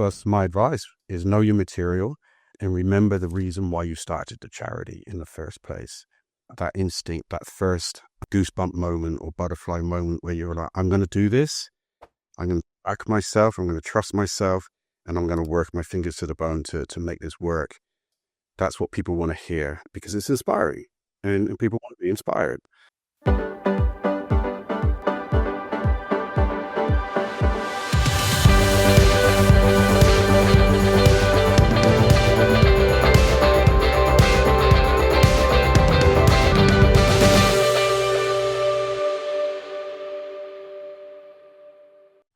Plus, my advice is know your material and remember the reason why you started the charity in the first place. That instinct, that first goosebump moment or butterfly moment where you're like, I'm going to do this. I'm going to back myself. I'm going to trust myself. And I'm going to work my fingers to the bone to make this work. That's what people want to hear because it's inspiring and people want to be inspired.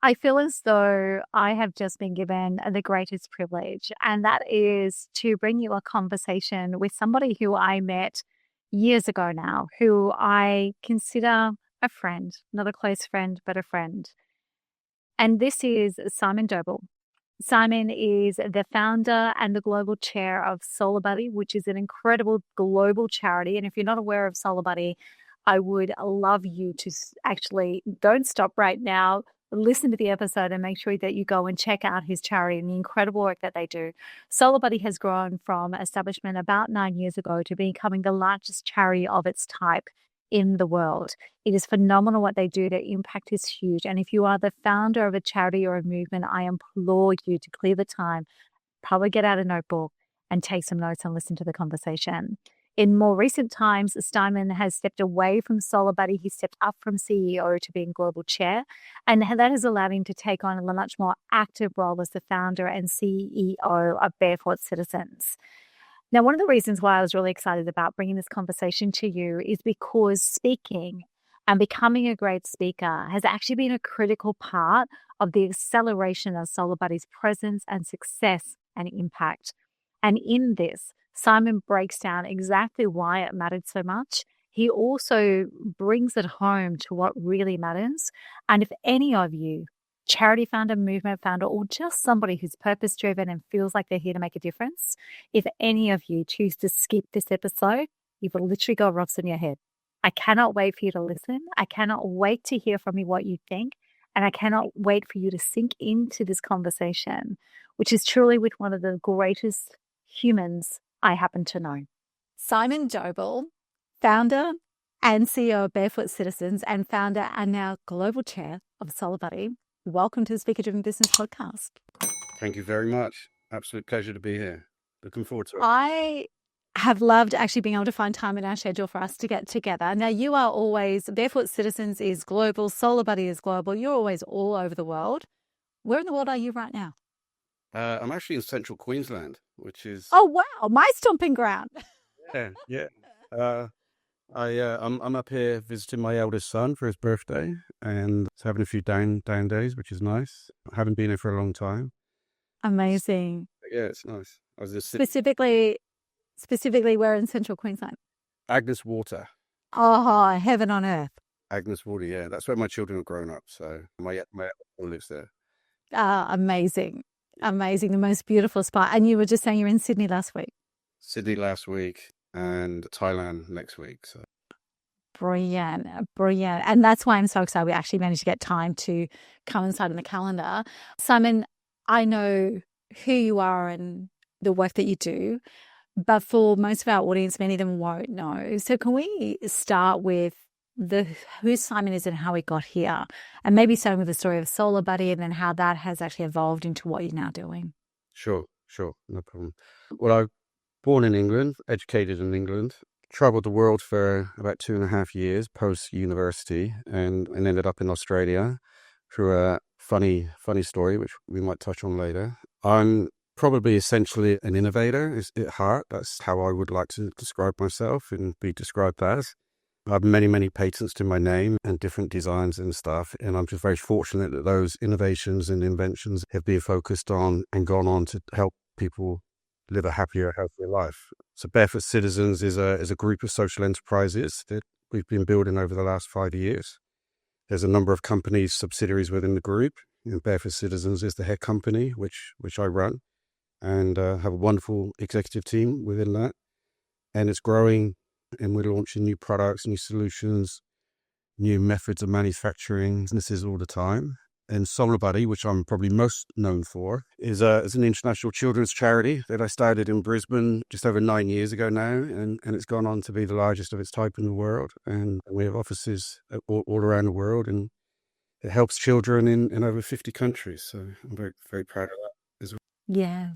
I feel as though I have just been given the greatest privilege, and that is to bring you a conversation with somebody who I met years ago now, who I consider a friend, not a close friend, but a friend. And this is Simon Doble. Simon is the founder and the global chair of SolarBuddy, which is an incredible global charity. And if you're not aware of SolarBuddy, I would love you to actually don't stop right now. Listen to the episode and make sure that you go and check out his charity and the incredible work that they do. SolarBuddy has grown from establishment about 9 years ago to becoming the largest charity of its type in the world. It is phenomenal what they do. Their impact is huge. And if you are the founder of a charity or a movement, I implore you to clear the time, probably get out a notebook and take some notes and listen to the conversation. In more recent times, Simon has stepped away from SolarBuddy. He stepped up from CEO to being global chair, and that has allowed him to take on a much more active role as the founder and CEO of Barefoot Citizens. Now, one of the reasons why I was really excited about bringing this conversation to you is because speaking and becoming a great speaker has actually been a critical part of the acceleration of SolarBuddy's presence and success and impact. And in this, Simon breaks down exactly why it mattered so much. He also brings it home to what really matters. And if any of you, charity founder, movement founder, or just somebody who's purpose-driven and feels like they're here to make a difference, if any of you choose to skip this episode, you've literally got rocks in your head. I cannot wait for you to listen. I cannot wait to hear from you what you think. And I cannot wait for you to sink into this conversation, which is truly with one of the greatest humans I happen to know. Simon Doble, founder and CEO of Barefoot Citizens and founder and now global chair of SolarBuddy. Welcome to the Speaker Driven Business Podcast. Thank you very much. Absolute pleasure to be here. Looking forward to it. I have loved actually being able to find time in our schedule for us to get together. Now, you are always, Barefoot Citizens is global, SolarBuddy is global. You're always all over the world. Where in the world are you right now? I'm actually in central Queensland, which is... Oh, wow. My stomping ground. Yeah. I'm up here visiting my eldest son for his birthday and having a few down days, which is nice. I haven't been here for a long time. Amazing. Yeah, it's nice. I was just Specifically where in central Queensland? Agnes Water. Oh, heaven on earth. Agnes Water, yeah. That's where my children have grown up. So my lives there. Amazing. Amazing. The most beautiful spot. And you were just saying you're in Sydney last week. Sydney last week and Thailand next week. So brilliant. And that's why I'm so excited we actually managed to get time to coincide on the calendar. Simon, I know who you are and the work that you do, but for most of our audience, many of them won't know. So can we start with who Simon is and how he got here, and maybe starting with the story of SolarBuddy and then how that has actually evolved into what you're now doing? Sure, no problem. Well, I was born in England, educated in England, traveled the world for about 2.5 years post-university and ended up in Australia through a funny story, which we might touch on later. I'm probably essentially an innovator at heart. That's how I would like to describe myself and be described as. I have many patents to my name and different designs and stuff, and I'm just very fortunate that those innovations and inventions have been focused on and gone on to help people live a happier, healthier life. So Barefoot Citizens is a group of social enterprises that we've been building over the last 5 years. There's a number of companies, subsidiaries within the group, and Barefoot Citizens is the head company, which I run, and have a wonderful executive team within that. And it's growing, and we're launching new products, new solutions, new methods of manufacturing businesses all the time. And SolarBuddy, which I'm probably most known for, is an international children's charity that I started in Brisbane just over 9 years ago now, and it's gone on to be the largest of its type in the world. And we have offices all around the world, and it helps children in over 50 countries. So I'm very, very proud of that as well. Yeah.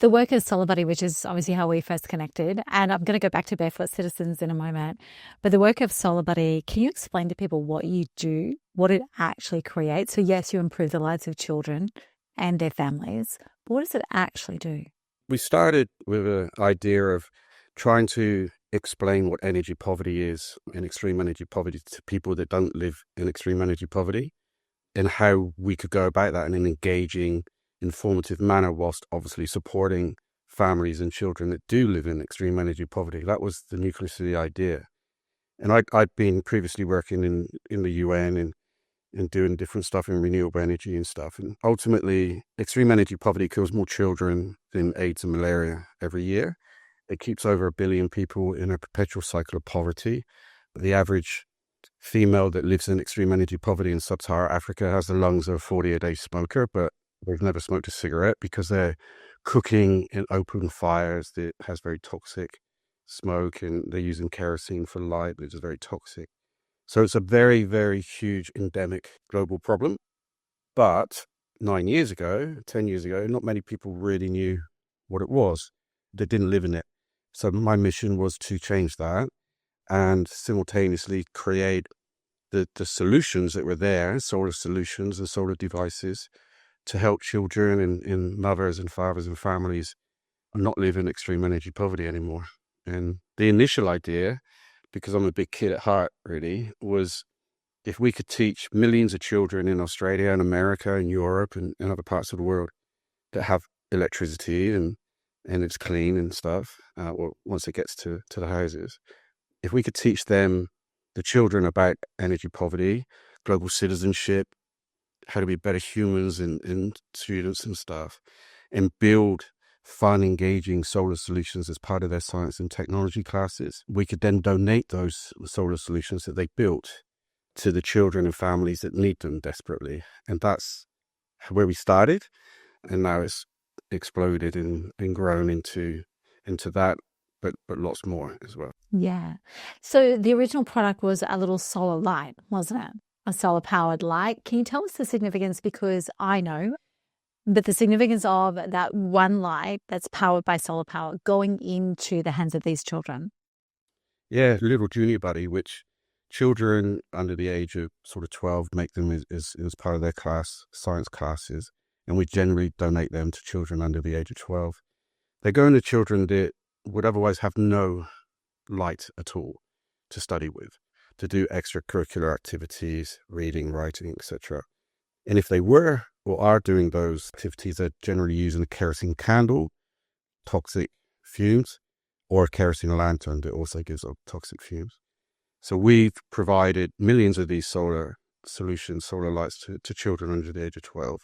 The work of SolarBuddy, which is obviously how we first connected, and I'm going to go back to Barefoot Citizens in a moment, but the work of SolarBuddy, can you explain to people what you do, what it actually creates? So yes, you improve the lives of children and their families, but what does it actually do? We started with an idea of trying to explain what energy poverty is and extreme energy poverty to people that don't live in extreme energy poverty, and how we could go about that in an engaging, informative manner, whilst obviously supporting families and children that do live in extreme energy poverty. That was the nucleus of the idea. And I'd been previously working in the UN and doing different stuff in renewable energy and stuff. And ultimately, extreme energy poverty kills more children than AIDS and malaria every year. It keeps over 1 billion people in a perpetual cycle of poverty. The average female that lives in extreme energy poverty in sub-Saharan Africa has the lungs of a 40-a-day smoker, but they've never smoked a cigarette because they're cooking in open fires that has very toxic smoke, and they're using kerosene for light, which is very toxic. So it's a very, very huge endemic global problem. But 9 years ago, 10 years ago, not many people really knew what it was. They didn't live in it. So my mission was to change that and simultaneously create the solutions that were there, solar solutions and solar devices, to help children and mothers and fathers and families not live in extreme energy poverty anymore. And the initial idea, because I'm a big kid at heart, really, was if we could teach millions of children in Australia and America and Europe and other parts of the world that have electricity and it's clean and stuff, or once it gets to the houses, if we could teach them, the children, about energy poverty, global citizenship, how to be better humans and students and stuff, and build fun, engaging solar solutions as part of their science and technology classes, we could then donate those solar solutions that they built to the children and families that need them desperately. And that's where we started. And now it's exploded and grown into that, but lots more as well. Yeah. So the original product was a little solar light, wasn't it? A solar powered light. Can you tell us the significance? Because I know, but the significance of that one light that's powered by solar power going into the hands of these children. Yeah, little junior buddy, which children under the age of sort of 12 make them as part of their class, science classes. And we generally donate them to children under the age of 12. They're going to children that would otherwise have no light at all to study with, to do extracurricular activities, reading, writing, etc. And if they were or are doing those activities, they're generally using a kerosene candle, toxic fumes, or a kerosene lantern that also gives off toxic fumes. So we've provided millions of these solar solutions, solar lights to children under the age of 12.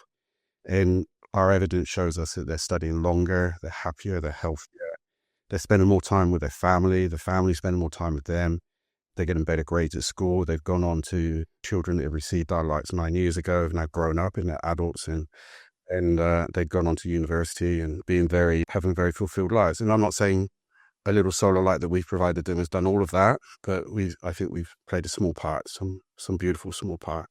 And our evidence shows us that they're studying longer, they're happier, they're healthier, they're spending more time with their family, the family spending more time with them, they're getting better grades at school. They've gone on to children that have received our lights 9 years ago, have now grown up and they're adults, and they've gone on to university and having very fulfilled lives. And I'm not saying a little solar light that we've provided them has done all of that, but I think we've played a small part, some beautiful small part.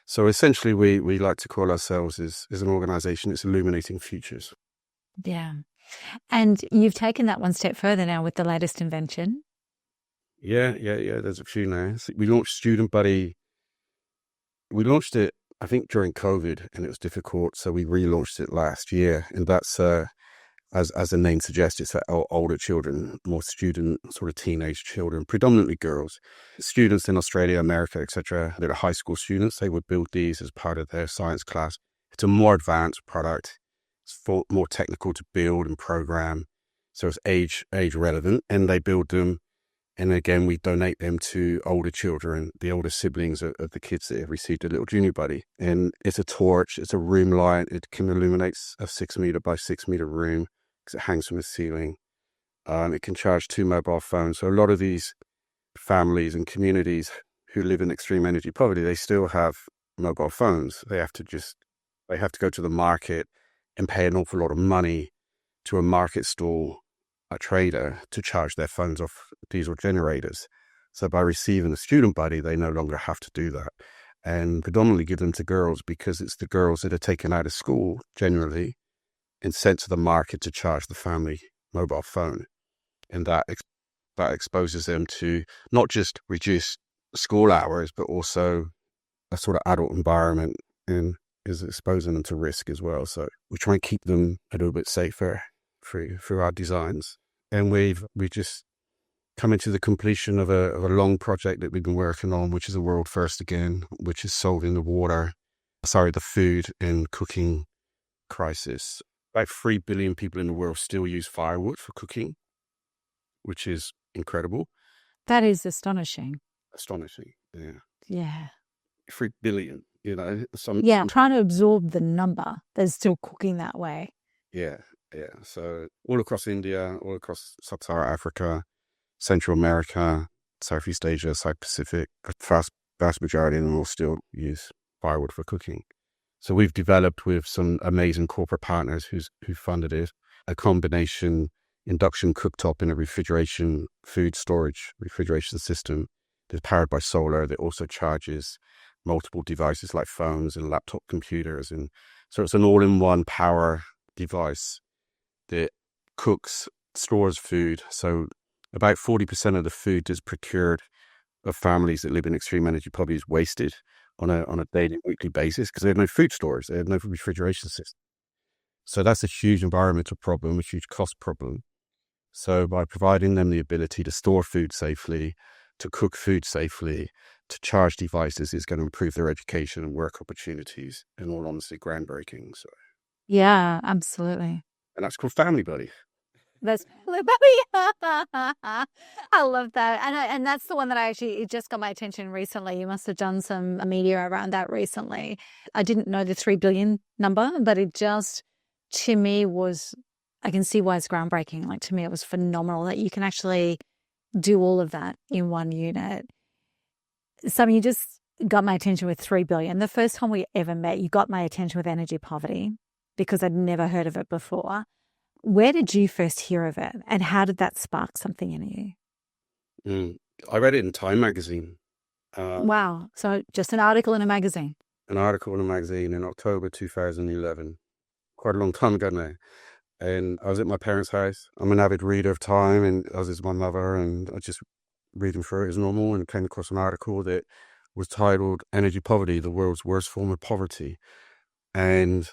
So essentially, we like to call ourselves as an organization, it's Illuminating Futures. Yeah. And you've taken that one step further now with the latest invention. Yeah. There's a few now. So we launched StudentBuddy. We launched it, I think, during COVID, and it was difficult, so we relaunched it last year. And that's, as the name suggests, it's for older children, more student, sort of teenage children, predominantly girls. Students in Australia, America, etc., that are high school students, they would build these as part of their science class. It's a more advanced product. It's more technical to build and program, so it's age relevant, and they build them. And again, we donate them to older children, the older siblings of the kids that have received a little junior buddy. And it's a torch, it's a room light. It can illuminate a 6 meter by 6 meter room because it hangs from the ceiling. It can charge 2 mobile phones. So a lot of these families and communities who live in extreme energy poverty, they still have mobile phones. They have to go to the market and pay an awful lot of money to a market stall, a trader, to charge their phones off diesel generators. So by receiving a student buddy, they no longer have to do that, and predominantly give them to girls, because it's the girls that are taken out of school generally and sent to the market to charge the family mobile phone. And that exposes them to not just reduced school hours, but also a sort of adult environment, and is exposing them to risk as well. So we try and keep them a little bit safer through our designs. And we've just coming to the completion of a long project that we've been working on, which is a world first again, which is solving the food and cooking crisis. About 3 billion people in the world still use firewood for cooking, which is incredible. That is astonishing. Astonishing, yeah. Yeah. 3 billion, I'm trying to absorb the number. There's still cooking that way. Yeah. So all across India, all across Sub-Saharan Africa, Central America, Southeast Asia, South Pacific, a vast majority of them will still use firewood for cooking. So we've developed with some amazing corporate partners who funded it, a combination induction cooktop and a food storage refrigeration system that's powered by solar, that also charges multiple devices like phones and laptop computers. And so it's an all-in-one power device that cooks, stores food. So about 40% of the food that's procured of families that live in extreme energy poverty is wasted on a daily, weekly basis, because they have no food stores, they have no refrigeration system. So that's a huge environmental problem, a huge cost problem. So by providing them the ability to store food safely, to cook food safely, to charge devices, is going to improve their education and work opportunities. In all honesty, groundbreaking. So yeah, absolutely. And that's called Family Buddy. That's I love that, and that's the one that it just got my attention recently. You must have done some media around that recently. I didn't know the 3 billion number, but it just, to me, I can see why it's groundbreaking. Like, to me, it was phenomenal that you can actually do all of that in one unit. Simon, you just got my attention with 3 billion. The first time we ever met, you got my attention with energy poverty, because I'd never heard of it before. Where did you first hear of it, and how did that spark something in you? I read it in Time magazine. Wow. So just an article in a magazine. An article in a magazine in October 2011. Quite a long time ago now. And I was at my parents' house. I'm an avid reader of Time, and as is my mother, and I just reading through it as normal, and came across an article that was titled Energy Poverty, the World's Worst Form of Poverty. And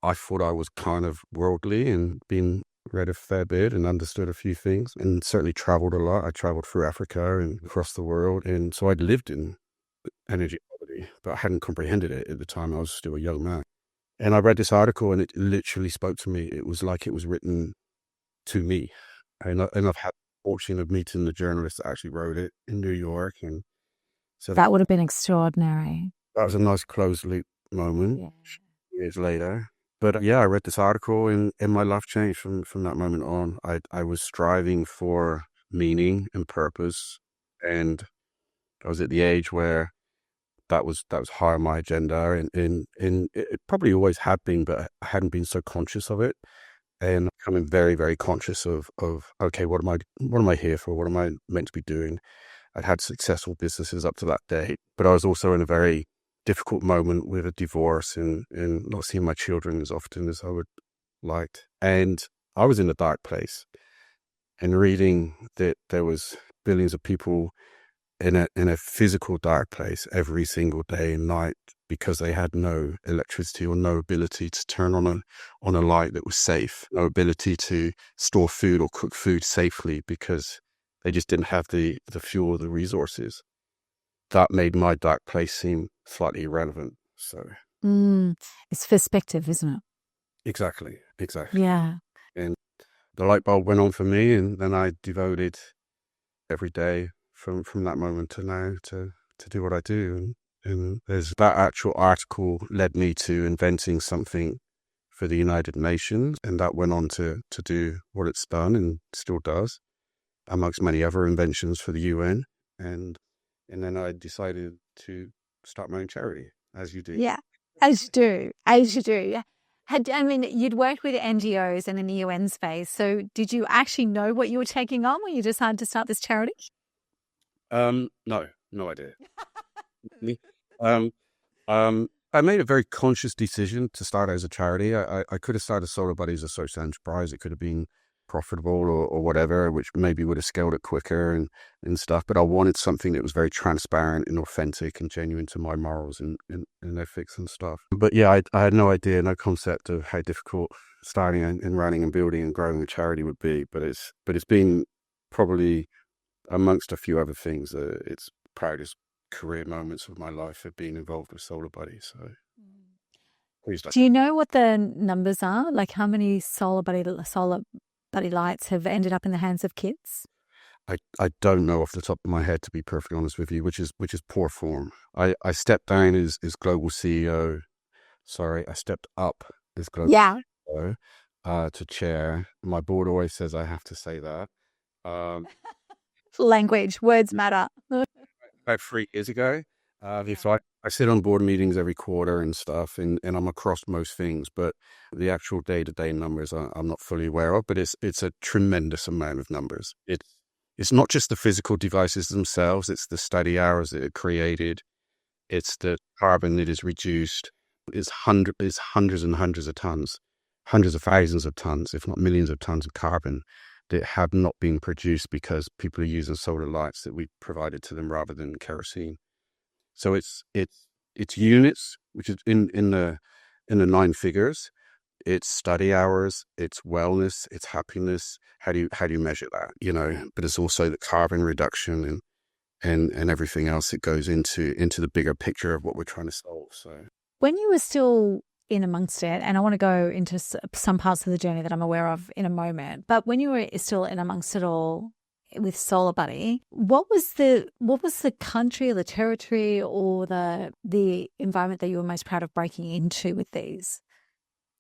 I thought I was kind of worldly and been read a fair bit and understood a few things, and certainly traveled a lot. I traveled through Africa and across the world. And so I'd lived in energy poverty, but I hadn't comprehended it at the time. I was still a young man. And I read this article, and it literally spoke to me. It was like it was written to me. And I've had the fortune of meeting the journalist that actually wrote it in New York. And so that would have been extraordinary. That was a nice closed loop moment years later. But I read this article, and my life changed from that moment on. I was striving for meaning and purpose, and I was at the age where that was high on my agenda, and it probably always had been, but I hadn't been so conscious of it. And becoming very, very conscious of okay, what am I here for? What am I meant to be doing? I'd had successful businesses up to that day, but I was also in a very difficult moment with a divorce and not seeing my children as often as I would liked. And I was in a dark place, and reading that there was billions of people in a physical dark place every single day and night because they had no electricity or no ability to turn on a light that was safe, no ability to store food or cook food safely because they just didn't have the fuel or the resources. That made my dark place seem slightly irrelevant. So it's perspective, isn't it? Exactly. Yeah. And the light bulb went on for me, and then I devoted every day from that moment to now to do what I do. And there's that actual article led me to inventing something for the United Nations, and that went on to do what it's done and still does, amongst many other inventions for the UN. And then I decided to start my own charity. as you do. Yeah, as you do, as you do. I mean, you'd worked with NGOs and in the UN space. So did you actually know what you were taking on when you decided to start this charity? No, no idea. um, I made a very conscious decision to start as a charity. I could have started SolarBuddy as a social enterprise. It could have been profitable or whatever, which maybe would have scaled it quicker and stuff. But I wanted something that was very transparent and authentic and genuine to my morals and ethics and stuff. But yeah, I had no idea, no concept of how difficult starting and running and building and growing a charity would be. But it's been probably amongst a few other things, it's proudest career moments of my life have been involved with SolarBuddy. So please Do you know what the numbers are? Like how many SolarBuddy lights have ended up in the hands of kids? I don't know off the top of my head, to be perfectly honest with you, which is poor form. I stepped down as global CEO. Sorry, I stepped up as global CEO to chair. My board always says I have to say that. Language, words matter. About 3 years ago. So I sit on board meetings every quarter and stuff, and I'm across most things, but the actual day-to-day numbers I'm not fully aware of, but it's a tremendous amount of numbers. It's not just the physical devices themselves, it's the study hours that are created, it's the carbon that is reduced, it's hundreds and hundreds of tons, hundreds of thousands of tons, if not millions of tons of carbon that have not been produced because people are using solar lights that we provided to them rather than kerosene. So it's units, which is in the 9 figures. It's study hours, it's wellness, it's happiness. How do you measure that? You know, but it's also the carbon reduction and everything else that goes into the bigger picture of what we're trying to solve. So when you were still in amongst it, and I want to go into some parts of the journey that I'm aware of in a moment, but when you were still in amongst it all with SolarBuddy, what was the country or the territory or the environment that you were most proud of breaking into with these?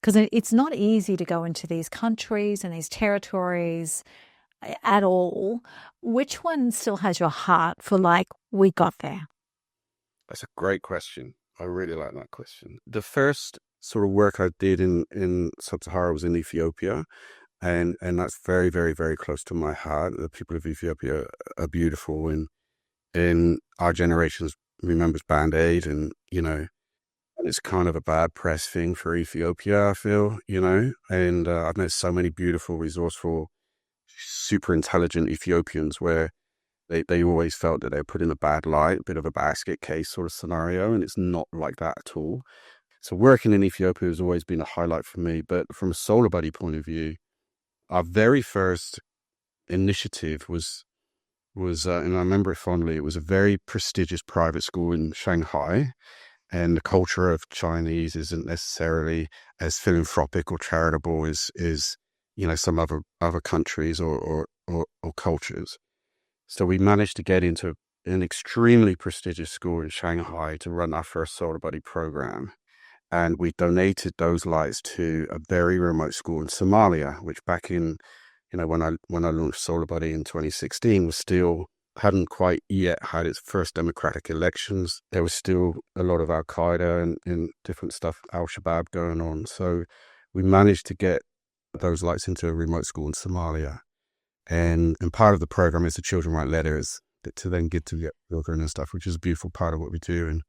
Because it's not easy to go into these countries and these territories at all. Which one still has your heart for like, we got there? That's a great question. I really like that question. The first sort of work I did in Sub-Sahara was in Ethiopia, and that's very, very, very close to my heart. The people of Ethiopia are beautiful, and our generation remembers Band Aid, and you know, it's kind of a bad press thing for Ethiopia, I feel, you know, and I've met so many beautiful, resourceful, super intelligent Ethiopians where they always felt that they were put in a bad light, a bit of a basket case sort of scenario, and it's not like that at all. So working in Ethiopia has always been a highlight for me. But from a SolarBuddy point of view, our very first initiative was and I remember it fondly, it was a very prestigious private school in Shanghai. And the culture of Chinese isn't necessarily as philanthropic or charitable as you know, some other countries or cultures. So we managed to get into an extremely prestigious school in Shanghai to run our first SolarBuddy program. And we donated those lights to a very remote school in Somalia, which back in, you know, when I launched SolarBuddy in 2016 was still hadn't quite yet had its first democratic elections. There was still a lot of Al-Qaeda and different stuff, Al-Shabaab going on. So we managed to get those lights into a remote school in Somalia. And part of the program is the children write letters to then get to children and stuff, which is a beautiful part of what we do.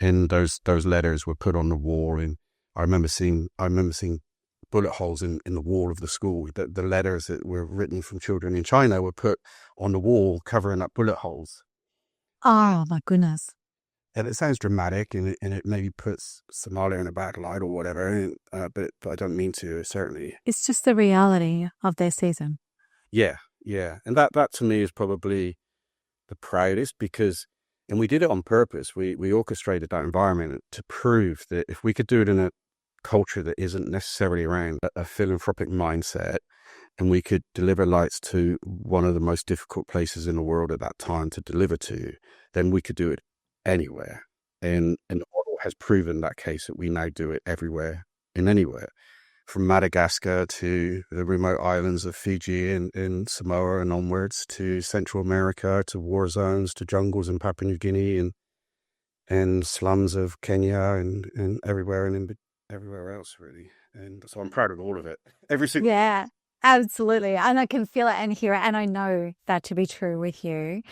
And those letters were put on the wall. And I remember seeing bullet holes in the wall of the school. The letters that were written from children in China were put on the wall, covering up bullet holes. Oh my goodness! And it sounds dramatic, and it maybe puts Somalia in a bad light or whatever. But I don't mean to. Certainly, It's just the reality of their season. yeah. And that to me is probably the proudest because, and we did it on purpose. We orchestrated that environment to prove that if we could do it in a culture that isn't necessarily around a philanthropic mindset, and we could deliver lights to one of the most difficult places in the world at that time to deliver to, then we could do it anywhere. And the model has proven that case that we now do it everywhere and anywhere. From Madagascar to the remote islands of Fiji and Samoa and onwards to Central America, to war zones, to jungles in Papua New Guinea and slums of Kenya and everywhere everywhere else really. And so I'm proud of all of it. Yeah, absolutely. And I can feel it and hear it. And I know that to be true with you.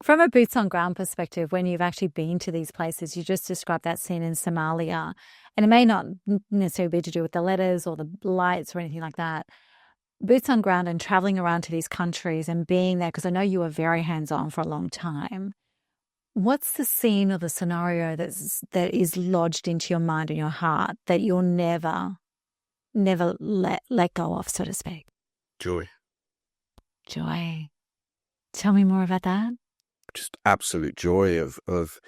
From a boots on ground perspective, when you've actually been to these places, you just described that scene in Somalia. And it may not necessarily be to do with the letters or the lights or anything like that. Boots on ground and traveling around to these countries and being there, because I know you were very hands on for a long time. What's the scene or the scenario that is lodged into your mind and your heart that you'll never let go of, so to speak? Joy. Joy. Tell me more about that. Just absolute joy of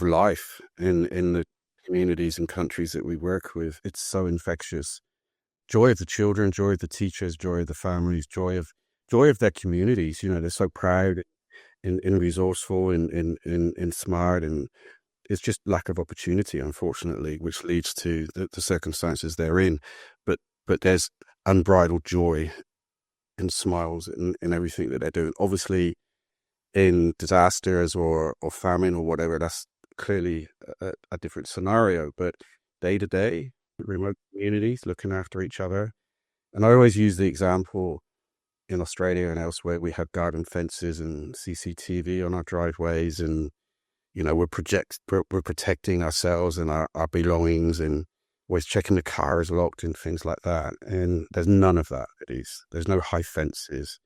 life in the communities and countries that we work with. It's so infectious. Joy of the children, joy of the teachers, joy of the families, joy of their communities. You know, they're so proud and resourceful and smart, and it's just lack of opportunity, unfortunately, which leads to the circumstances they're in. But there's unbridled joy and smiles in everything that they're doing. Obviously, in disasters or famine or whatever, that's clearly a different scenario. But day to day, remote communities looking after each other. And I always use the example in Australia and elsewhere, we have garden fences and CCTV on our driveways, and you know we're protecting ourselves and our belongings, and always checking the car is locked and things like that. And there's none of that. There's no high fences.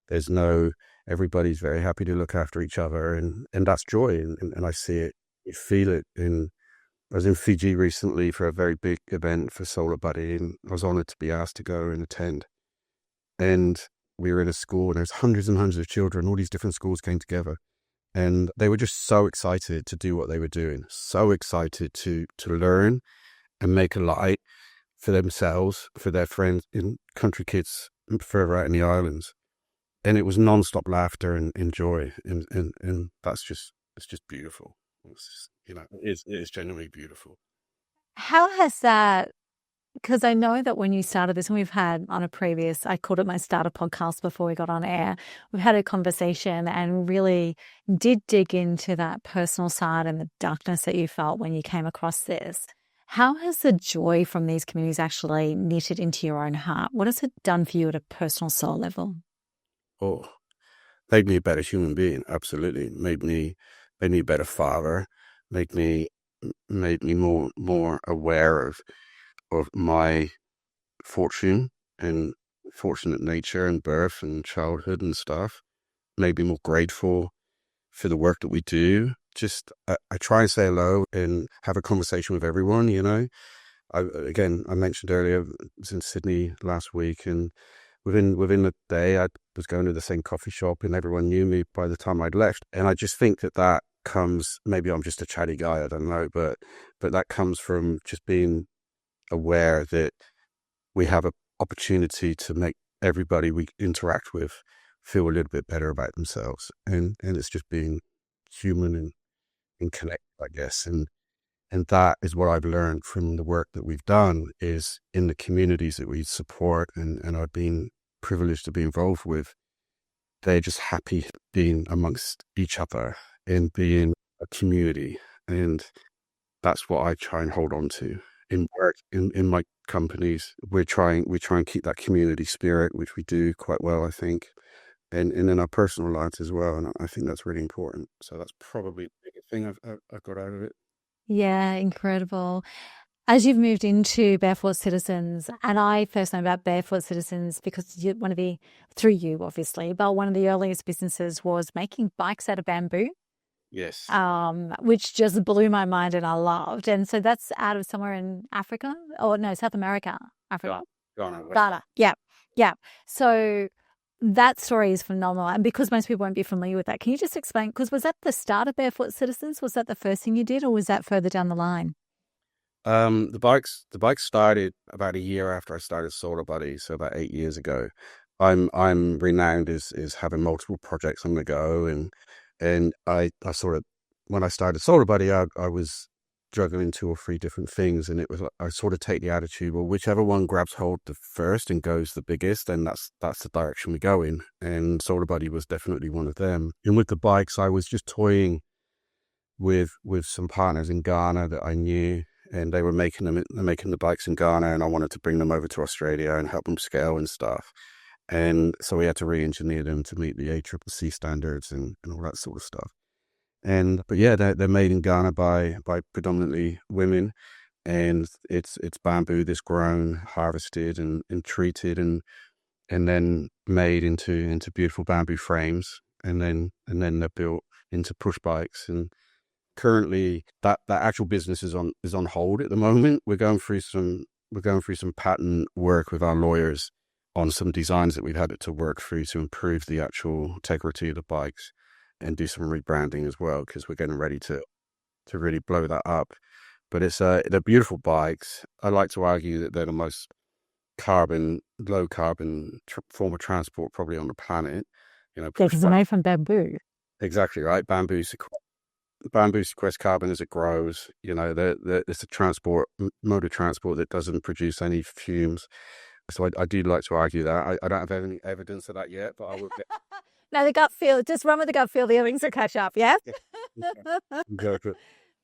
There's no, everybody's very happy to look after each other, and that's joy, and I see it, you feel it. I was in Fiji recently for a very big event for SolarBuddy, and I was honored to be asked to go and attend. And we were in a school, and there's hundreds and hundreds of children. All these different schools came together, and they were just so excited to do what they were doing, so excited to learn and make a light for themselves, for their friends, in country kids further out in the islands. And it was non-stop laughter and joy, and that's just, it's just beautiful. It's just, you know, it is genuinely beautiful. How has that, because I know that when you started this, and we've had on a previous, I called it my starter podcast before we got on air, we've had a conversation and really did dig into that personal side and the darkness that you felt when you came across this. How has the joy from these communities actually knitted into your own heart? What has it done for you at a personal soul level? Oh, made me a better human being. Absolutely. Made me a better father, made me more aware of my fortune and fortunate nature and birth and childhood and stuff. Made me more grateful for the work that we do. Just I try and say hello and have a conversation with everyone, you know. I mentioned earlier, I was in Sydney last week, and within a day I was going to the same coffee shop and everyone knew me by the time I'd left. And I just think that comes, maybe I'm just a chatty guy, I don't know, but that comes from just being aware that we have an opportunity to make everybody we interact with feel a little bit better about themselves. And it's just being human and connected, I guess. And that is what I've learned from the work that we've done, is in the communities that we support and I've been privileged to be involved with. They're just happy being amongst each other and being a community. And that's what I try and hold on to in work, in my companies. We try and keep that community spirit, which we do quite well, I think. And in our personal lives as well. And I think that's really important. So that's probably the biggest thing I've got out of it. Yeah, incredible. As you've moved into Barefoot Citizens, and I first know about Barefoot Citizens because through you, obviously, but one of the earliest businesses was making bikes out of bamboo. Yes. Which just blew my mind and I loved. And so that's out of somewhere in Africa, or no, South America, Africa. Ghana. Yeah. Yeah. So that story is phenomenal. And because most people won't be familiar with that, can you just explain, because was that the start of Barefoot Citizens? Was that the first thing you did, or was that further down the line? The bikes started about a year after I started SolarBuddy, so about 8 years ago. I'm renowned as having multiple projects on the go, and I sort of, when I started SolarBuddy, I was juggling 2 or 3 different things, and it was like, I sort of take the attitude, well, whichever one grabs hold the first and goes the biggest, then that's the direction we go in. And SolarBuddy was definitely one of them. And with the bikes, I was just toying with some partners in Ghana that I knew, and they're making the bikes in Ghana, and I wanted to bring them over to Australia and help them scale and stuff. And so we had to re-engineer them to meet the ACCC standards and all that sort of stuff. But yeah, they're made in Ghana by predominantly women, and it's bamboo that's grown, harvested, and treated, and then made into beautiful bamboo frames, and then they're built into push bikes. And currently, that actual business is on hold at the moment. We're going through some patent work with our lawyers on some designs that we've had to work through to improve the actual integrity of the bikes, and do some rebranding as well, because we're getting ready to really blow that up. But they're beautiful bikes. I like to argue that they're the most low carbon form of transport probably on the planet. Yeah, because they're made from bamboo. Exactly right. Bamboo sequesters carbon as it grows. It's a mode of transport that doesn't produce any fumes. So I do like to argue that. I don't have any evidence of that yet, but I will get. No, the gut feel. Just run with the gut feel. The earrings will catch up. Yeah. Exactly.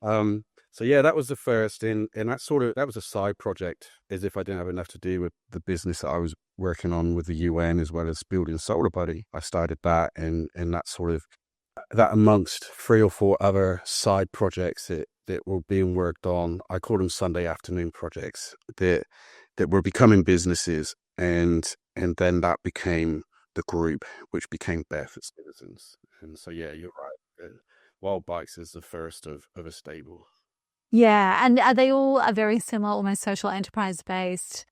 So yeah, that was the first, and that was a side project, as if I didn't have enough to do with the business that I was working on with the UN, as well as building SolarBuddy. I started that, and that amongst 3 or 4 other side projects that were being worked on. I call them Sunday afternoon projects that were becoming businesses, and then that became the group, which became Beth at Citizens. And so yeah, you're right. Wild Bikes is the first of a stable. Yeah, and are they all very similar, almost social enterprise based?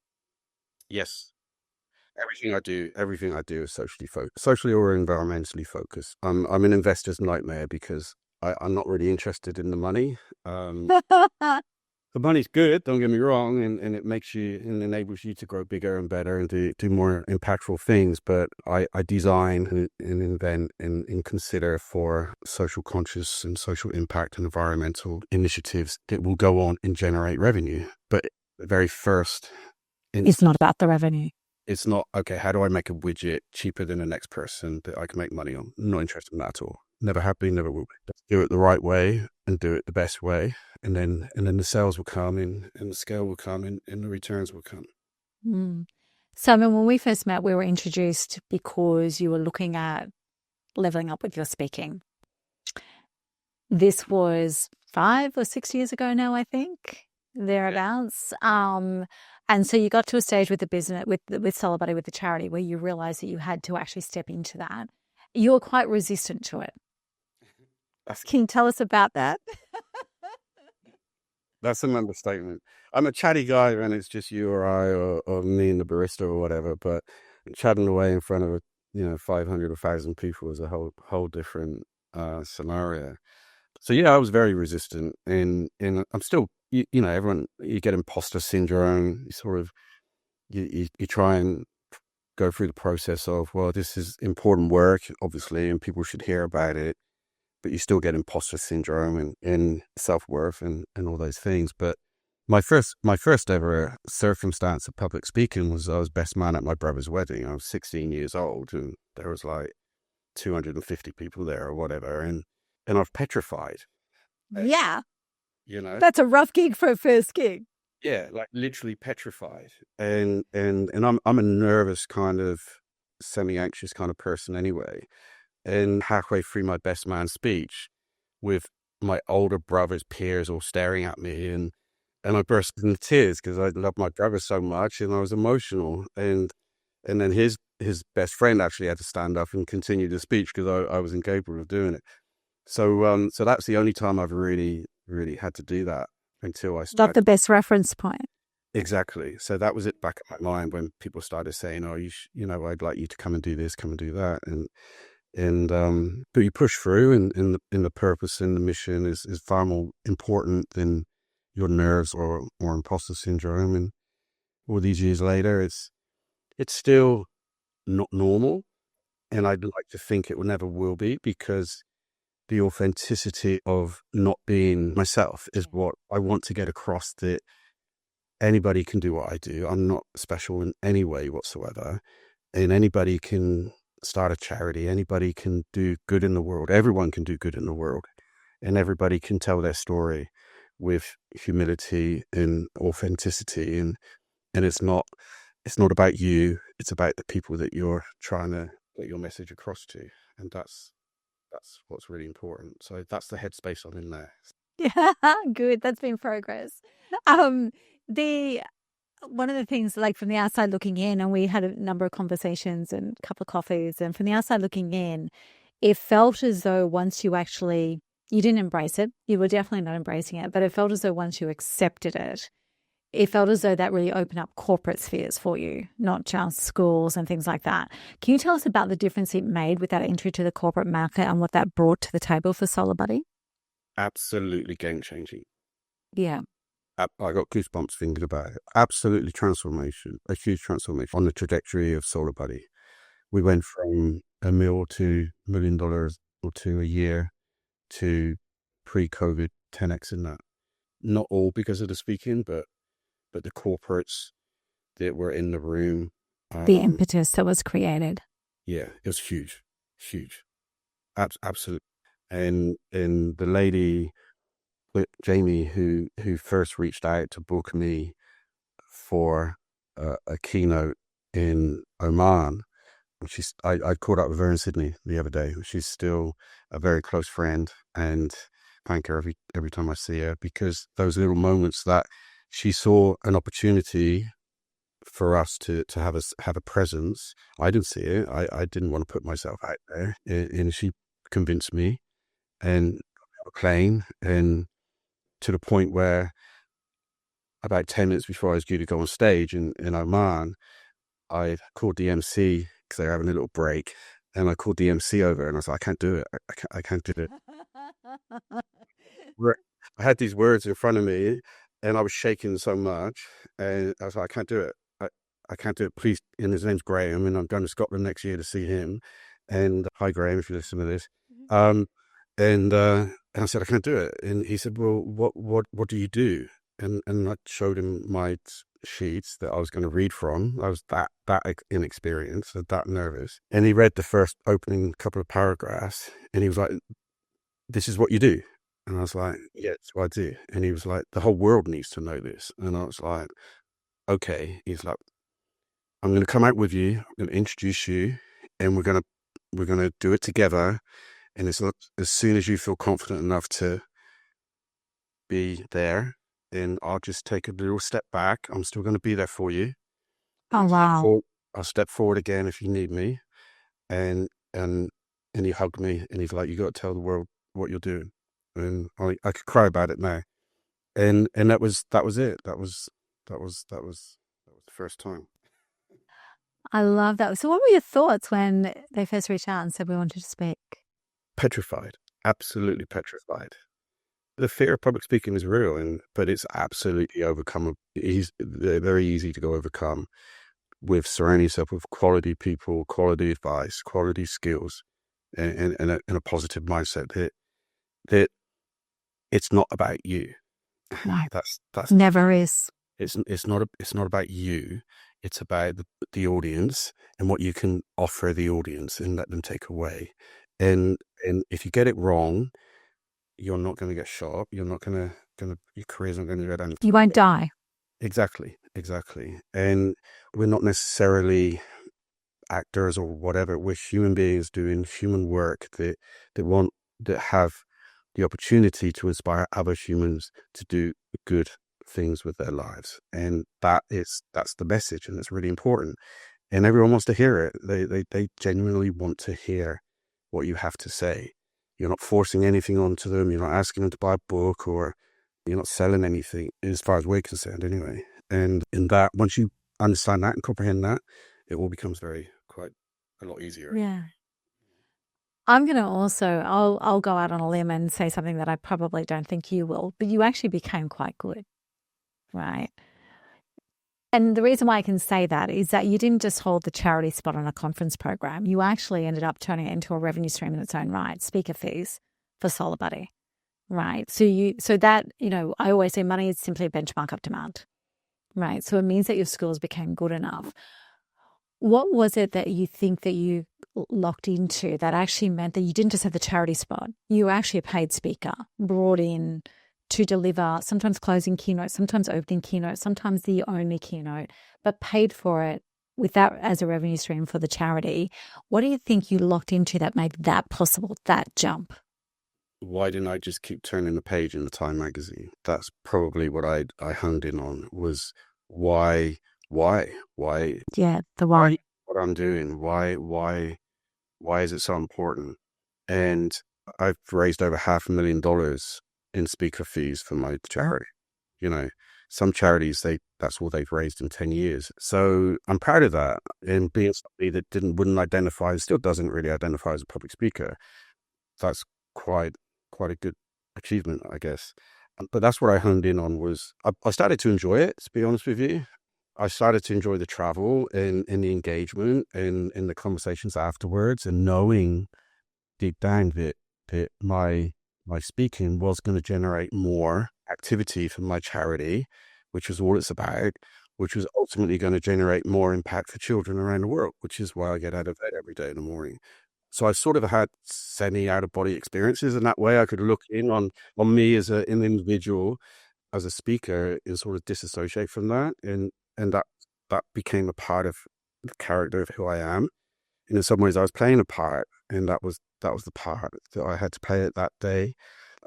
Yes. Everything I do is socially or environmentally focused. I'm an investor's nightmare, because I'm not really interested in the money. The money's good, don't get me wrong, and it makes you and enables you to grow bigger and better and do more impactful things. But I design and invent and consider for social conscious and social impact and environmental initiatives that will go on and generate revenue. But the very first, it's not about the revenue. It's not, okay, how do I make a widget cheaper than the next person that I can make money on? I'm not interested in that at all. Never have been, never will be. Do it the right way and do it the best way. And then the sales will come in, and the scale will come in, and the returns will come. So, I mean, when we first met, we were introduced because you were looking at leveling up with your speaking. This was 5 or 6 years ago now, I think, thereabouts. Yeah. And so you got to a stage with the business, with SolarBuddy, with the charity, where you realized that you had to actually step into that. You were quite resistant to it. Can you tell us about that? That's an understatement. I'm a chatty guy when it's just you or I or me and the barista or whatever, but chatting away in front of 500 or 1,000 people is a whole different scenario. So yeah, I was very resistant, and I'm still, everyone, you get imposter syndrome. You try and go through the process of, well, this is important work, obviously, and people should hear about it, but you still get imposter syndrome and self-worth and all those things. But my first ever circumstance of public speaking was I was best man at my brother's wedding. I was 16 years old, and there was like 250 people there or whatever, and I was petrified. Yeah. That's a rough gig for a first gig. Yeah, like literally petrified. And I'm a nervous kind of semi-anxious kind of person anyway. And halfway through my best man speech, with my older brother's peers all staring at me, and I burst into tears because I love my brother so much, and I was emotional. And then his best friend actually had to stand up and continue the speech because I was incapable of doing it. So that's the only time I've really had to do that until I started. Not the best reference point. Exactly. So that was it back in my mind when people started saying, "Oh, I'd like you to come and do this, come and do that," but you push through, and the purpose and the mission is far more important than your nerves or imposter syndrome. And all these years later, it's still not normal, and I'd like to think it never will be, because the authenticity of not being myself is what I want to get across, that anybody can do what I do. I'm not special in any way whatsoever, and anybody can start a charity. Anybody can do good in the world. Everyone can do good in the world. and everybody can tell their story with humility and authenticity, and it's not about you, it's about the people that you're trying to get your message across to, and that's what's really important. So that's the headspace I'm in there. Yeah, good. That's been progress. Um, the one of the things, like from the outside looking in, and we had a number of conversations and a couple of coffees, and from the outside looking in, it felt as though once you didn't embrace it, you were definitely not embracing it, but it felt as though once you accepted it, it felt as though that really opened up corporate spheres for you, not just schools and things like that. Can you tell us about the difference it made with that entry to the corporate market and what that brought to the table for SolarBuddy? Absolutely game changing. Yeah. I got goosebumps thinking about it. Absolutely a huge transformation on the trajectory of SolarBuddy. We went from $1 million or two a year to pre-COVID 10x in that. Not all because of the speaking, but the corporates that were in the room. The impetus that was created. Yeah, it was huge, huge, absolutely. And the lady, Jamie, who first reached out to book me for a keynote in Oman. I caught up with her in Sydney the other day. She's still a very close friend, and thank her every time I see her, because those little moments that she saw an opportunity for us to have a presence. I didn't see it. I didn't want to put myself out there, and she convinced me and got a plane, and to the point where about 10 minutes before I was due to go on stage in Oman, I called the MC because they were having a little break, and I called the MC over, and I was like, I can't do it. I can't do it. I had these words in front of me, and I was shaking so much, and I was like, I can't do it. I can't do it. Please. And his name's Graham, and I'm going to Scotland next year to see him. And hi, Graham, if you listen to this. And I said, I can't do it. And he said, well, what do you do? And I showed him my sheets that I was going to read from. I was that inexperienced, that nervous. And he read the first opening couple of paragraphs, and he was like, this is what you do. And I was like, yeah, it's what I do. And he was like, the whole world needs to know this. And I was like, okay. He's like, I'm going to come out with you. I'm going to introduce you, and we're going to do it together. And it's not, as soon as you feel confident enough to be there, then I'll just take a little step back. I'm still going to be there for you. Oh, wow. I'll step forward again if you need me. And he hugged me, and he's like, you got to tell the world what you're doing. And I could cry about it now. And that was it. That was the first time. I love that. So what were your thoughts when they first reached out and said we wanted to speak? Petrified. Absolutely petrified. The fear of public speaking is real, but it's absolutely overcome. They're very easy to go overcome with surrounding yourself with quality people, quality advice, quality skills, and a positive mindset that it's not about you. No, that's never is. It's not about you. It's about the audience and what you can offer the audience and let them take away. And if you get it wrong, you're not going to get shot. You're not going to your career's not going to go down. You won't die. Exactly. And we're not necessarily actors or whatever. We're human beings doing human work that have the opportunity to inspire other humans to do good things with their lives. And that's the message, and it's really important. And everyone wants to hear it. They genuinely want to hear what you have to say. You're not forcing anything onto them. You're not asking them to buy a book, or you're not selling anything, as far as we're concerned anyway. And in that, once you understand that and comprehend that, it all becomes quite a lot easier. Yeah. I'm going to also, I'll go out on a limb and say something that I probably don't think you will, but you actually became quite good, right? And the reason why I can say that is that you didn't just hold the charity spot on a conference program. You actually ended up turning it into a revenue stream in its own right, speaker fees for SolarBuddy, right? So that, I always say money is simply a benchmark of demand, right? So it means that your skills became good enough. What was it that you think that you locked into that actually meant that you didn't just have the charity spot, you were actually a paid speaker brought in to deliver sometimes closing keynote, sometimes opening keynote, sometimes the only keynote, but paid for it with that as a revenue stream for the charity. What do you think you locked into that made that possible, that jump? Why didn't I just keep turning the page in the Time magazine? That's probably what I honed in on, was why, why, Yeah, the why why. what I'm doing? Why is it so important? And I've raised over $500,000 in speaker fees for my charity. You know, some charities, that's all they've raised in 10 years. So I'm proud of that. And being somebody that wouldn't identify, still doesn't really identify as a public speaker, that's quite a good achievement, I guess. But that's what I honed in on, was I started to enjoy it, to be honest with you. I started to enjoy the travel and the engagement and in the conversations afterwards, and knowing deep down that my speaking was going to generate more activity for my charity, which was all it's about, which was ultimately going to generate more impact for children around the world, which is why I get out of bed every day in the morning. So I sort of had semi out of body experiences, and that way I could look in on me as an individual, as a speaker, and sort of disassociate from that, and that became a part of the character of who I am. And in some ways, I was playing a part, and that was the part that I had to play it that day.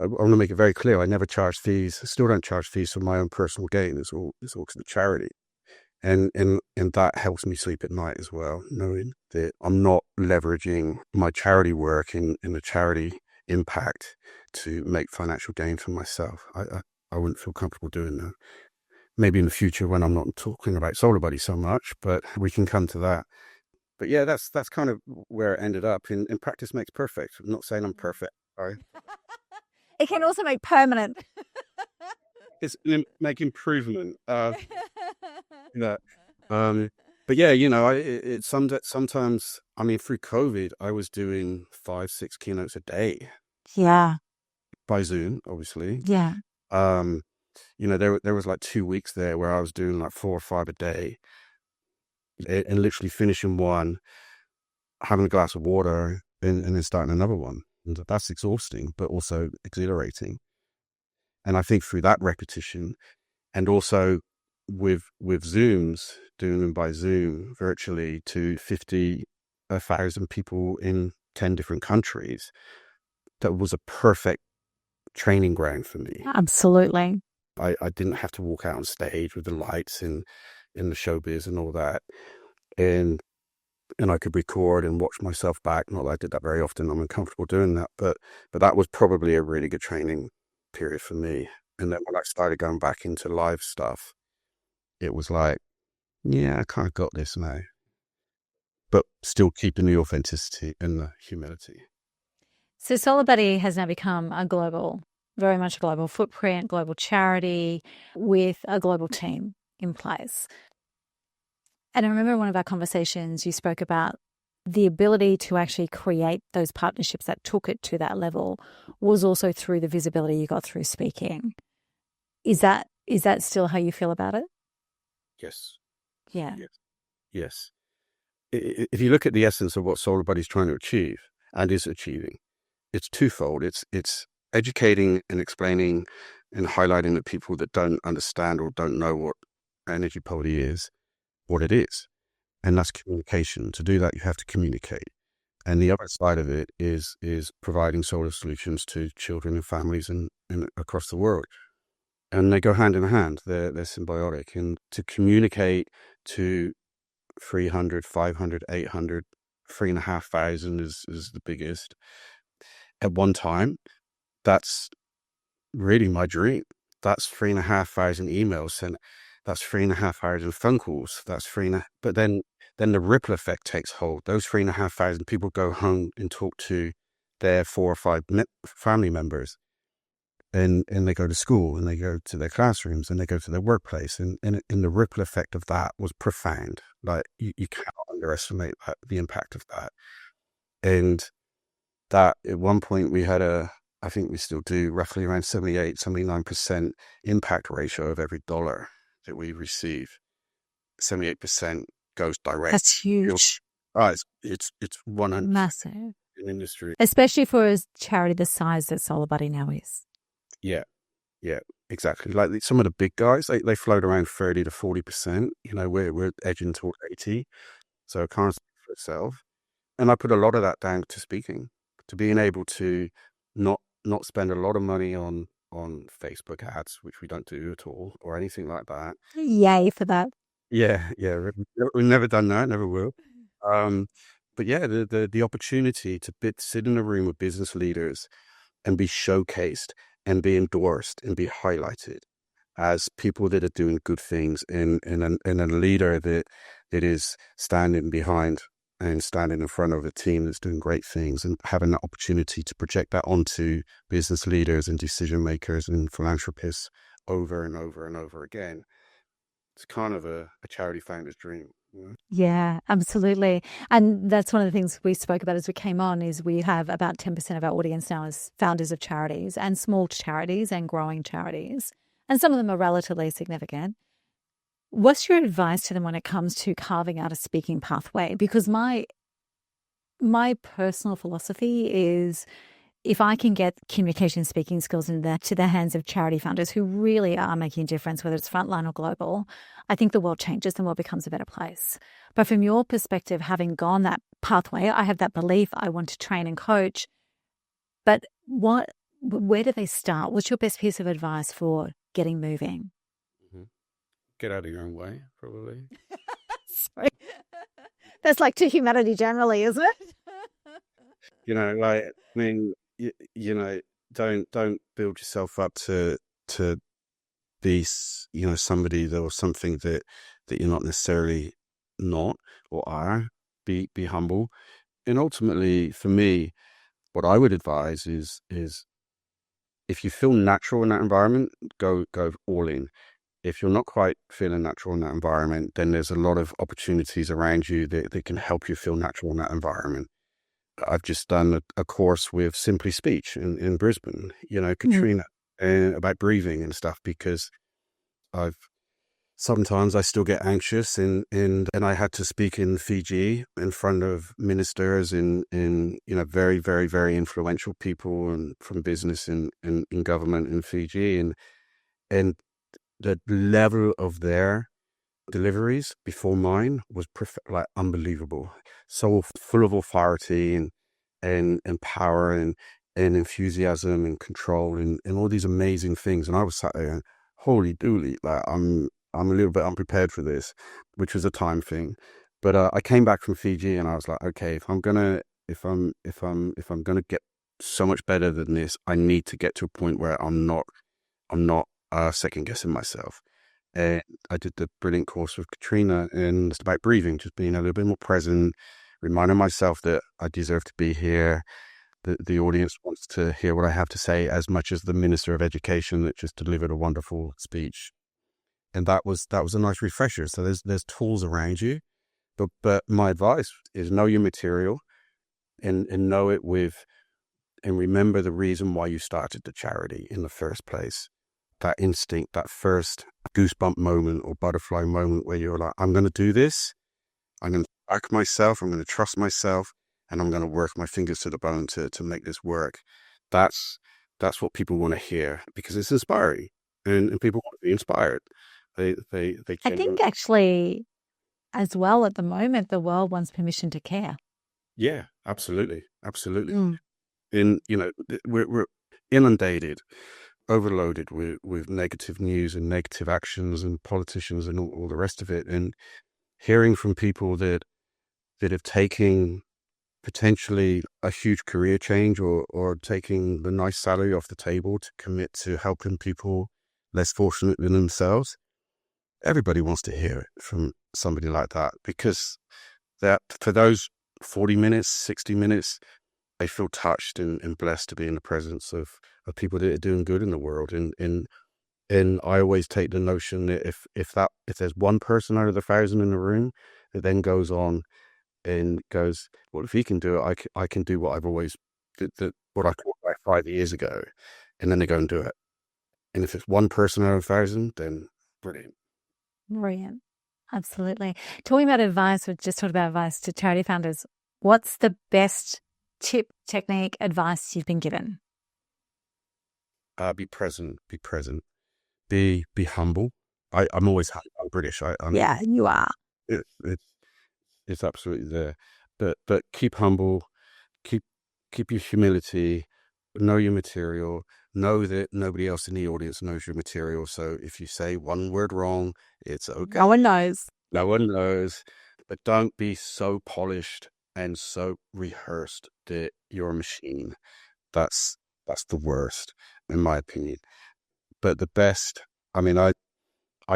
I want to make it very clear: I never charge fees. I still don't charge fees for my own personal gain. It's all to the charity, and that helps me sleep at night as well, knowing that I'm not leveraging my charity work and the charity impact to make financial gain for myself. I wouldn't feel comfortable doing that. Maybe in the future when I'm not talking about SolarBuddy so much, but we can come to that. But yeah, that's kind of where it ended up. And practice makes perfect. I'm not saying I'm perfect. It can also make permanent. It's make improvement. That. But yeah, sometimes, I mean, through COVID, I was doing 5-6 keynotes a day Yeah. by Zoom, obviously. Yeah. There was like 2 weeks there where I was doing like 4 or 5 a day, and literally finishing one, having a glass of water, and then starting another one. And that's exhausting, but also exhilarating. And I think through that repetition, and also with Zooms, doing them by Zoom virtually to 50,000 people in 10 different countries, that was a perfect training ground for me. Absolutely. I didn't have to walk out on stage with the lights in the showbiz and all that. And I could record and watch myself back. Not that I did that very often. I'm uncomfortable doing that, but that was probably a really good training period for me. And then when I started going back into live stuff, it was like, yeah, I kind of got this now, but still keeping the authenticity and the humility. So SolarBuddy has now become very much a global footprint, global charity with a global team in place. And I remember in one of our conversations, you spoke about the ability to actually create those partnerships that took it to that level was also through the visibility you got through speaking. Is that still how you feel about it? Yes. Yeah. Yes. If you look at the essence of what SolarBuddy is trying to achieve and is achieving, it's twofold. It's educating and explaining and highlighting the people that don't understand or don't know what energy poverty is, what it is. And that's communication. To do that, you have to communicate. And the other side of it is providing solar solutions to children and families and across the world. And they go hand in hand. They're symbiotic. And to communicate to 300, 500, 800, 3,500 is the biggest at one time. That's really my dream. That's 3,500 emails sent. That's 3,500 phone calls. But then the ripple effect takes hold. Those 3,500 people go home and talk to their 4 or 5 family members. And they go to school, and they go to their classrooms, and they go to their workplace, and the ripple effect of that was profound. Like you cannot underestimate the impact of that. And that at one point we had I think we still do, roughly around 78-79% impact ratio of every dollar that we receive. 78% goes direct. That's huge. It's 100% Massive. in industry. Especially for a charity the size that SolarBuddy now is. Yeah, yeah, exactly. Like some of the big guys, they float around 30 to 40%. We're edging toward 80, so it can't speak for itself. And I put a lot of that down to speaking, to being able to not spend a lot of money on Facebook ads, which we don't do at all, or anything like that. Yay for that. Yeah, we've never done that, never will. Um, but yeah, the opportunity to sit in a room with business leaders and be showcased and be endorsed and be highlighted as people that are doing good things, and a leader that is standing behind and standing in front of a team that's doing great things, and having that opportunity to project that onto business leaders and decision makers and philanthropists over and over and over again. It's kind of a charity founder's dream. Yeah, absolutely. And that's one of the things we spoke about as we came on is we have about 10% of our audience now as founders of charities and small charities and growing charities. And some of them are relatively significant. What's your advice to them when it comes to carving out a speaking pathway? Because my personal philosophy is if I can get communication speaking skills into the hands of charity founders who really are making a difference, whether it's frontline or global, I think the world changes, the world becomes a better place. But from your perspective, having gone that pathway, I have that belief, I want to train and coach. But where do they start? What's your best piece of advice for getting moving? Mm-hmm. Get out of your own way, probably. Sorry. That's like to humanity generally, isn't it? Like, I mean, don't build yourself up to be, somebody or something that you're not necessarily not or are. Be humble. And ultimately, for me, what I would advise is if you feel natural in that environment, go all in. If you're not quite feeling natural in that environment, then there's a lot of opportunities around you that can help you feel natural in that environment. I've just done a course with Simply Speech in Brisbane, Katrina, and about breathing and stuff, because sometimes I still get anxious, and I had to speak in Fiji in front of ministers in very, very, very influential people and from business and in government in Fiji, and the level of their deliveries before mine was like unbelievable, so full of authority and power and enthusiasm and control and all these amazing things. And I was sat there, holy dooly, like I'm a little bit unprepared for this, which was a time thing. But I came back from Fiji and I was like, okay, if I'm gonna get so much better than this, I need to get to a point where I'm not second guessing myself. And I did the brilliant course with Katrina, and it's about breathing, just being a little bit more present, reminding myself that I deserve to be here. The audience wants to hear what I have to say as much as the Minister of Education that just delivered a wonderful speech. And that was a nice refresher. So there's tools around you, but my advice is know your material and know it and remember the reason why you started the charity in the first place. That instinct, that first goosebump moment or butterfly moment where you're like, I'm going to do this. I'm going to back myself. I'm going to trust myself, and I'm going to work my fingers to the bone to make this work. That's what people want to hear, because it's inspiring, and people want to be inspired. They I think actually, as well, at the moment, the world wants permission to care. Yeah, absolutely. And we're inundated, overloaded with negative news and negative actions and politicians and all the rest of it. And hearing from people that have taken potentially a huge career change or taking the nice salary off the table to commit to helping people less fortunate than themselves, everybody wants to hear it from somebody like that, because that for those 40 minutes, 60 minutes, I feel touched and blessed to be in the presence of people that are doing good in the world. And I always take the notion that if there's one person out of the 1,000 in the room that then goes on and goes, well, if he can do it, I can do what I've always what I thought like 5 years ago, and then they go and do it. And if it's one person out of 1,000, then brilliant. Brilliant. Absolutely. Talking about advice, we just talked about advice to charity founders. What's the best tip, technique, advice you've been given? Be present. Be present. Be humble. I'm always I'm British. I'm Yeah, you are. it, it's absolutely there. But keep humble. Keep keep your humility. Know your material. Know that nobody else in the audience knows your material. So if you say one word wrong, it's okay. No one knows. No one knows. But don't be so polished and so rehearsed that you're a machine. That's that's the worst, in my opinion. But the best, I mean, I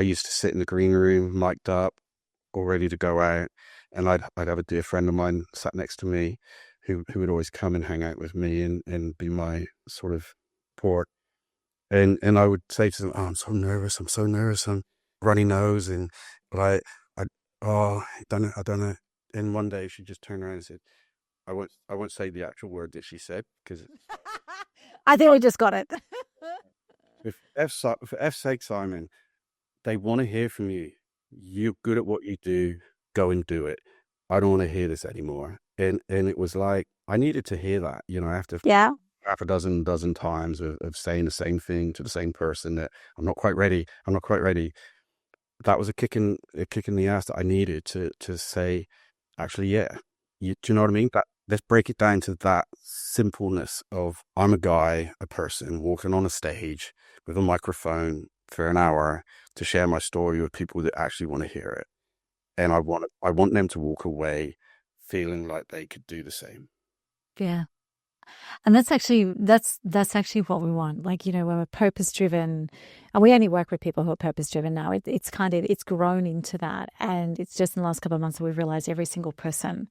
used to sit in the green room, mic'd up, all ready to go out, and I'd have a dear friend of mine sat next to me, who would always come and hang out with me and be my sort of port. And I would say to them, "Oh, I'm so nervous, I'm runny nose," and but I oh, I don't know. And one day she just turned around and said, I won't say the actual word that she said because I think we just got it. for F's sake, Simon, they want to hear from you. You're good at what you do. Go and do it. I don't want to hear this anymore. And it was like I needed to hear that, after Yeah. half a dozen times of saying the same thing to the same person that I'm not quite ready. I'm not quite ready. That was a kick in the ass that I needed to say, actually, yeah. Do you know what I mean? That let's break it down to that simpleness of I'm a guy, a person walking on a stage with a microphone for an hour to share my story with people that actually want to hear it. And I want them to walk away feeling like they could do the same. Yeah. And that's actually what we want. Like, when we're purpose driven, and we only work with people who are purpose driven now, it's grown into that. And it's just in the last couple of months that we've realized every single person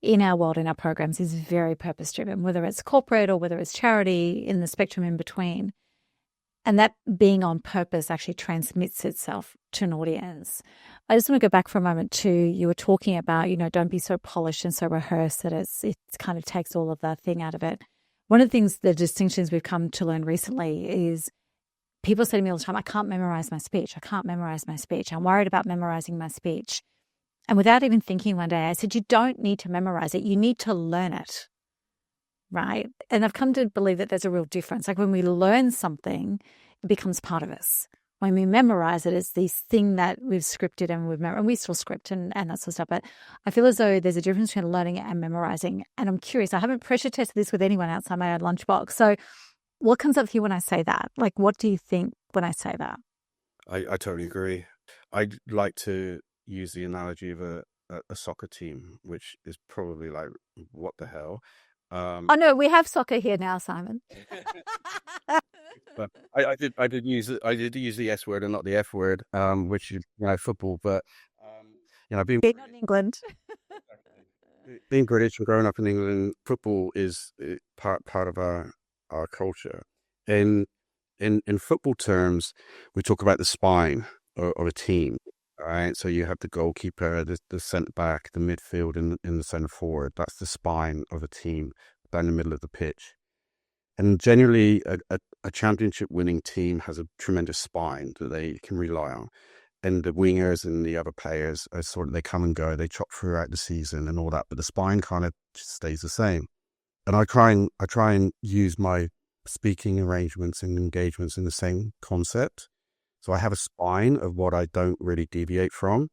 in our world, in our programs, is very purpose driven, whether it's corporate or whether it's charity, in the spectrum in between. And that being on purpose actually transmits itself to an audience. I just want to go back for a moment to, you were talking about, don't be so polished and so rehearsed that it kind of takes all of that thing out of it. One of the things, the distinctions we've come to learn recently is people say to me all the time, I can't memorize my speech. I can't memorize my speech. I'm worried about memorizing my speech. And without even thinking one day, I said, you don't need to memorize it. You need to learn it. Right. And I've come to believe that there's a real difference. Like when we learn something, it becomes part of us. When we memorize it, it's this thing that we've scripted and we still script and that sort of stuff. But I feel as though there's a difference between learning it and memorizing. And I'm curious, I haven't pressure tested this with anyone outside my own lunchbox. So what comes up for you when I say that? Like, what do you think when I say that? I totally agree. I'd like to use the analogy of a soccer team, which is probably like, what the hell? Oh no, we have soccer here now, Simon. But I did use the S word and not the F word, which is football. But being Not in England. being British and growing up in England, football is part of our culture. In football terms, we talk about the spine of a team. All right, so you have the goalkeeper, the centre back, the midfield, and the centre forward. That's the spine of a team down the middle of the pitch. And generally, a championship winning team has a tremendous spine that they can rely on. And the wingers and the other players are they come and go, they chop throughout the season and all that, but the spine kind of stays the same. And I try and use my speaking arrangements and engagements in the same concept. So I have a spine of what I don't really deviate from,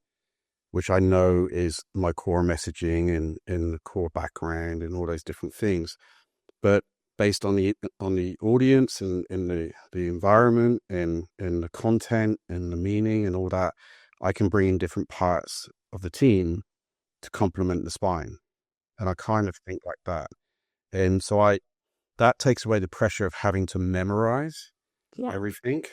which I know is my core messaging and the core background and all those different things. But based on the audience and the environment and the content and the meaning and all that, I can bring in different parts of the team to complement the spine. And I kind of think like that. And so that takes away the pressure of having to memorize everything.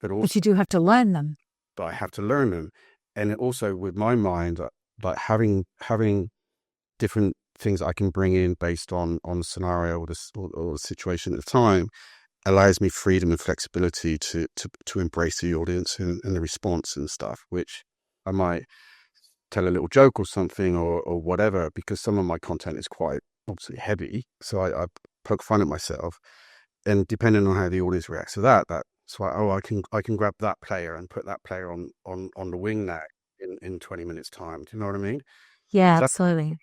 But you do have to learn them. But I have to learn them. And it also, with my mind, like having different things I can bring in based on the scenario or the situation at the time allows me freedom and flexibility to embrace the audience and the response and stuff, which I might tell a little joke or something or whatever, because some of my content is quite obviously heavy. So I poke fun at myself. And depending on how the audience reacts to that's why, I can grab that player and put that player on the wing now. in 20 minutes time. Do you know what I mean? Yeah, So that, absolutely.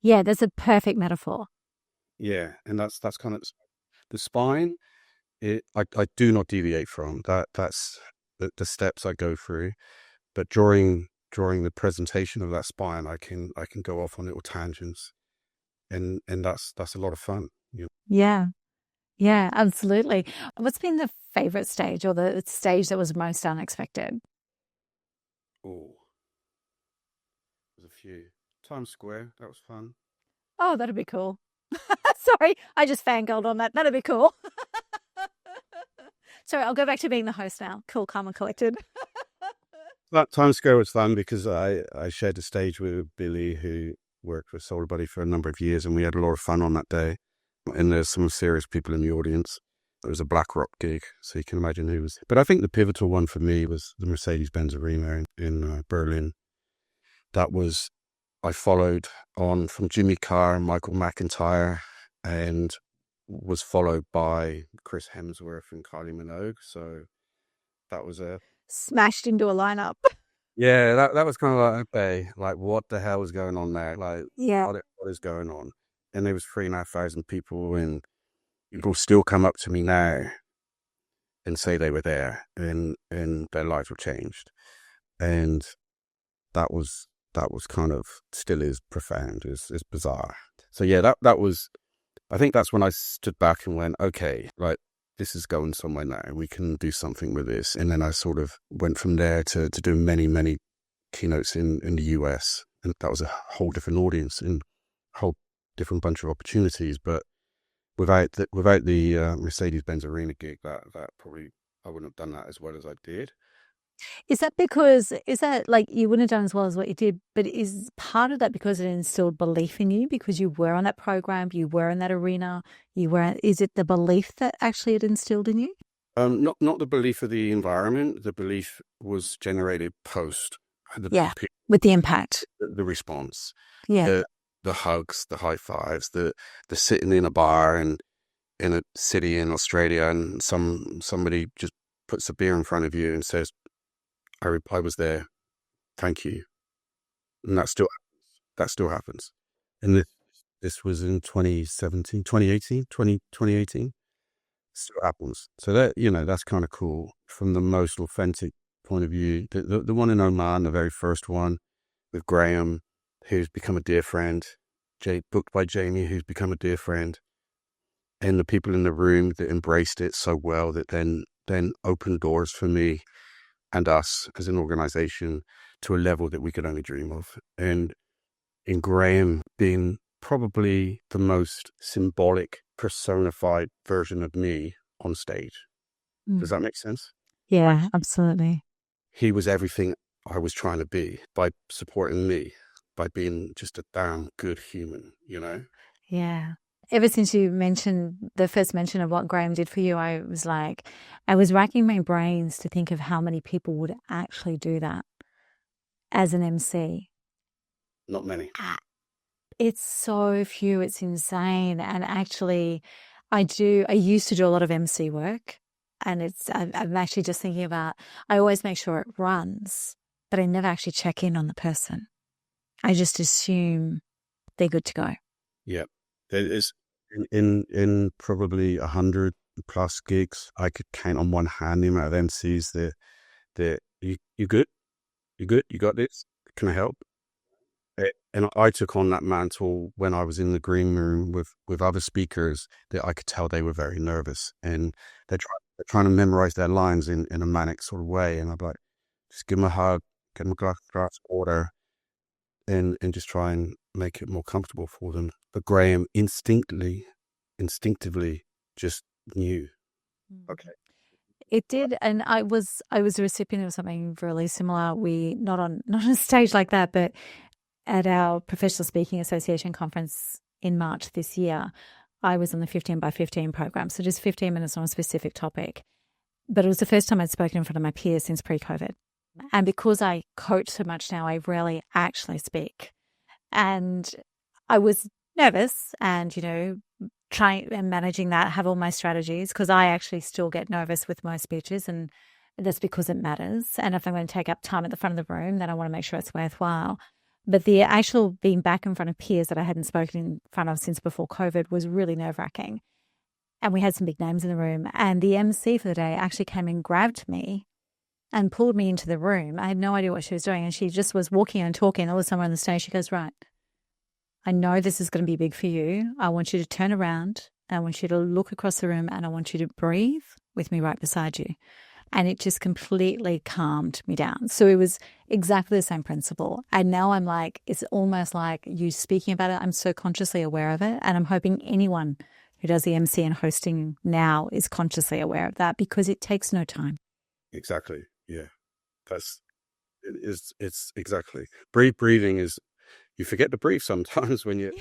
Yeah, that's a perfect metaphor. yeah, and that's kind of the spine. I do not deviate from that. That's the steps I go through. But during the presentation of that spine, I can go off on little tangents, and that's a lot of fun. Yeah. Yeah, absolutely. What's been the favorite stage or the stage that was most unexpected? Oh, there's a few. Times Square, that was fun. Oh, that'd be cool. Sorry, I just fangirled on that. That'd be cool. Sorry, I'll go back to being the host now. Cool, calm, and collected. That Times Square was fun because I shared the stage with Billy, who worked with SolarBuddy for a number of years, and we had a lot of fun on that day. And there's some serious people in the audience. It was a black rock gig, so you can imagine who was. But I think the pivotal one for me was the Mercedes-Benz Arena in Berlin. That was, I followed on from Jimmy Carr and Michael McIntyre, and was followed by Chris Hemsworth and Kylie Minogue. So that was a Smashed into a lineup. yeah, that was kind of like, okay, like what the hell is going on there? Like Yeah. what is going on? And there was 3,500 people, and people still come up to me now and say they were there, and their lives were changed. And that was kind of, still is profound, is bizarre. So yeah, that was, I think that's when I stood back and went, okay, right, this is going somewhere now. We can do something with this. And then I sort of went from there to do many, many keynotes in the US. And that was a whole different audience and a whole different bunch of opportunities. But without the Mercedes-Benz Arena gig, that probably, I wouldn't have done that as well as I did. Is that like you wouldn't have done as well as what you did, but is part of that because it instilled belief in you because you were on that program, you were in that arena, is it the belief that actually it instilled in you? Not the belief of the environment. The belief was generated post Yeah, with the impact. the response, Yeah. the hugs, the high fives, the sitting in a bar and in a city in Australia, and somebody just puts a beer in front of you and says, "I was there, thank you," and that still happens. And this was in 2017, 2018, 2018. Still happens. So that's kind of cool from the most authentic point of view. The one in Oman, the very first one with Graham, who's become a dear friend, booked by Jamie, who's become a dear friend, and the people in the room that embraced it so well that then opened doors for me and us as an organization to a level that we could only dream of. And in Graham being probably the most symbolic, personified version of me on stage. Does that make sense? Yeah, absolutely. He was everything I was trying to be by supporting me, by being just a damn good human. Yeah. Ever since you mentioned the first mention of what Graham did for you, I was racking my brains to think of how many people would actually do that as an MC. Not many. It's so few, it's insane. And actually, I used to do a lot of MC work, and I'm actually just thinking about, I always make sure it runs, but I never actually check in on the person. I just assume they're good to go. Yeah. There is in probably 100 plus gigs, I could count on one hand the amount of MCs that you good? You good? You got this? Can I help? And I took on that mantle when I was in the green room with other speakers that I could tell they were very nervous, and they're trying to memorize their lines in a manic sort of way. And I'm like, just give them a hug, get them a glass of water, and just try and make it more comfortable for them. But Graham instinctively just knew. Okay. It did, and I was a recipient of something really similar. We not on a stage like that, but at our Professional Speaking Association conference in March this year, I was on the 15 by 15 program. So just 15 minutes on a specific topic. But it was the first time I'd spoken in front of my peers since pre-COVID. And because I coach so much now, I rarely actually speak. And I was nervous and, trying and managing that, have all my strategies, because I actually still get nervous with my speeches. And that's because it matters. And if I'm going to take up time at the front of the room, then I want to make sure it's worthwhile. But the actual being back in front of peers that I hadn't spoken in front of since before COVID was really nerve-wracking. And we had some big names in the room. And the MC for the day actually came and grabbed me and pulled me into the room. I had no idea what she was doing. And she just was walking and talking. All of a sudden on the stage, she goes, right, I know this is going to be big for you. I want you to turn around. I want you to look across the room and I want you to breathe with me right beside you. And it just completely calmed me down. So it was exactly the same principle. And now I'm like, it's almost like you speaking about it. I'm so consciously aware of it. And I'm hoping anyone who does the MC and hosting now is consciously aware of that, because it takes no time. Exactly. Yeah. It's exactly. Breathing is, you forget to breathe sometimes when you.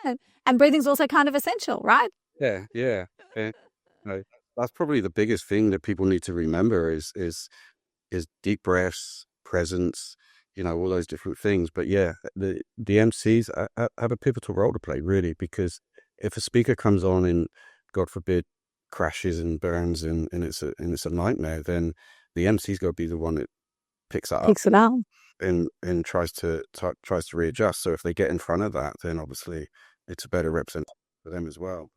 Yeah. And breathing's also kind of essential, right? Yeah. No, that's probably the biggest thing that people need to remember is deep breaths, presence, all those different things. But yeah, the MCs have a pivotal role to play, really, because if a speaker comes on and, God forbid, crashes and burns and it's a nightmare, then the MC's got to be the one that picks that up. Picks it up. And tries to readjust. So if they get in front of that, then obviously it's a better representation for them as well.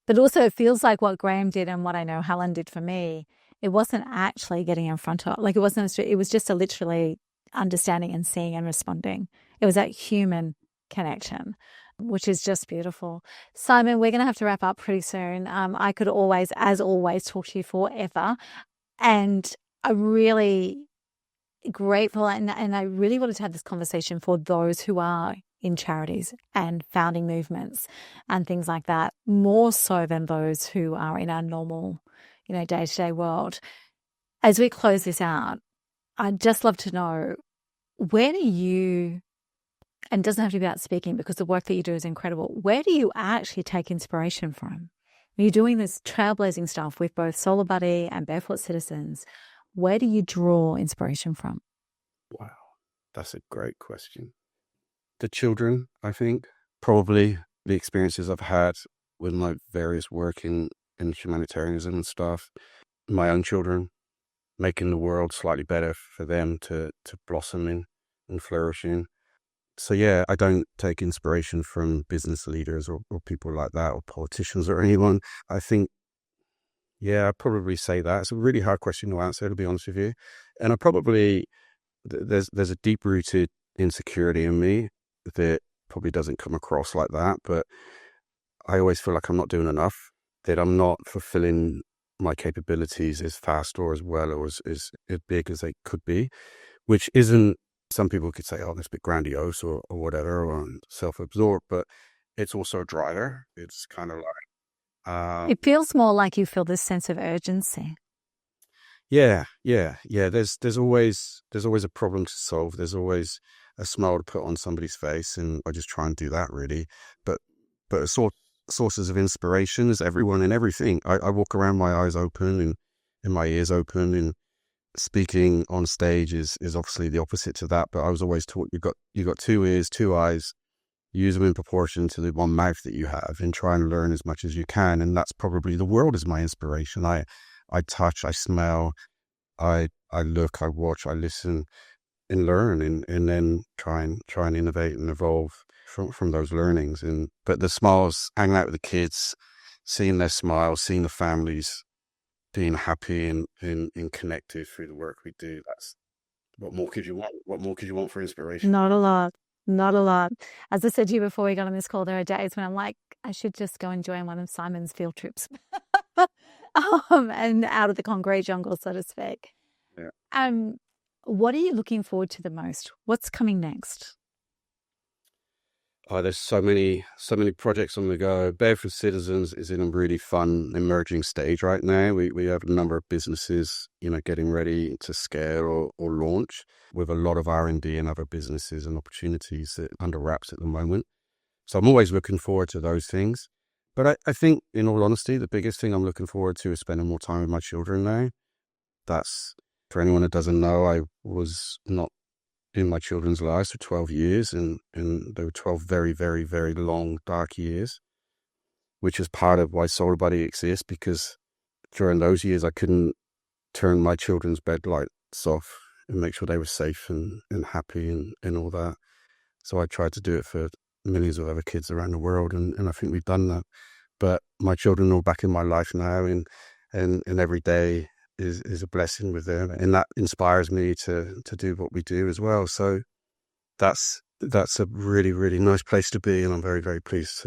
But also it feels like what Graham did and what I know Helen did for me, it wasn't actually getting in front of, like it was just a literally understanding and seeing and responding. It was that human connection, which is just beautiful. Simon, we're going to have to wrap up pretty soon. I could always, as always, talk to you forever. And I'm really grateful. And I really wanted to have this conversation for those who are in charities and founding movements and things like that, more so than those who are in our normal, day-to-day world. As we close this out, I'd just love to know, where do you, and it doesn't have to be about speaking because the work that you do is incredible, where do you actually take inspiration from? When you're doing this trailblazing stuff with both SolarBuddy and Barefoot Citizens, where do you draw inspiration from? Wow, that's a great question. The children, I think, probably the experiences I've had with my various work in humanitarianism and stuff, my own children, making the world slightly better for them to blossom in and flourish in. So yeah, I don't take inspiration from business leaders or people like that, or politicians or anyone. I think, yeah, I'd probably say that. It's a really hard question to answer, to be honest with you. And I probably, there's a deep-rooted insecurity in me that probably doesn't come across like that, but I always feel like I'm not doing enough, that I'm not fulfilling my capabilities as fast or as well or as big as they could be, which isn't, some people could say, oh, that's a bit grandiose or whatever, or self-absorbed, but it's also a driver. It's kind of like... it feels more like you feel this sense of urgency. Yeah. There's always a problem to solve. There's always a smile to put on somebody's face, and I just try and do that, really. But sources of inspiration is everyone and everything. I walk around my eyes open and my ears open, and speaking on stage is obviously the opposite to that. But I was always taught you got 2 ears, 2 eyes. Use them in proportion to the one mouth that you have, and try and learn as much as you can. And that's probably, the world is my inspiration. I touch, I smell, I look, I watch, I listen, and learn, and then try and innovate and evolve from those learnings. But the smiles, hanging out with the kids, seeing their smiles, seeing the families being happy and connected through the work we do, that's what more could you want? What more could you want for inspiration? Not a lot. As I said to you before we got on this call, there are days when I'm like, I should just go and join one of Simon's field trips. And out of the concrete jungle, so to speak. Yeah. What are you looking forward to the most? What's coming next? Oh, there's so many projects on the go. Barefoot Citizens is in a really fun emerging stage right now. We have a number of businesses, getting ready to scale or launch, with a lot of R&D and other businesses and opportunities that under wraps at the moment. So I'm always looking forward to those things. But I think, in all honesty, the biggest thing I'm looking forward to is spending more time with my children now. That's, for anyone that doesn't know, I was not in my children's lives for 12 years, and they were 12 very, very, very long, dark years, which is part of why SolarBuddy exists, because during those years I couldn't turn my children's bed lights off and make sure they were safe and happy and all that. So I tried to do it for millions of other kids around the world, and I think we've done that. But my children are all back in my life now, and every day is a blessing with them, and that inspires me to do what we do as well. So that's a really, really nice place to be, and I'm very, very pleased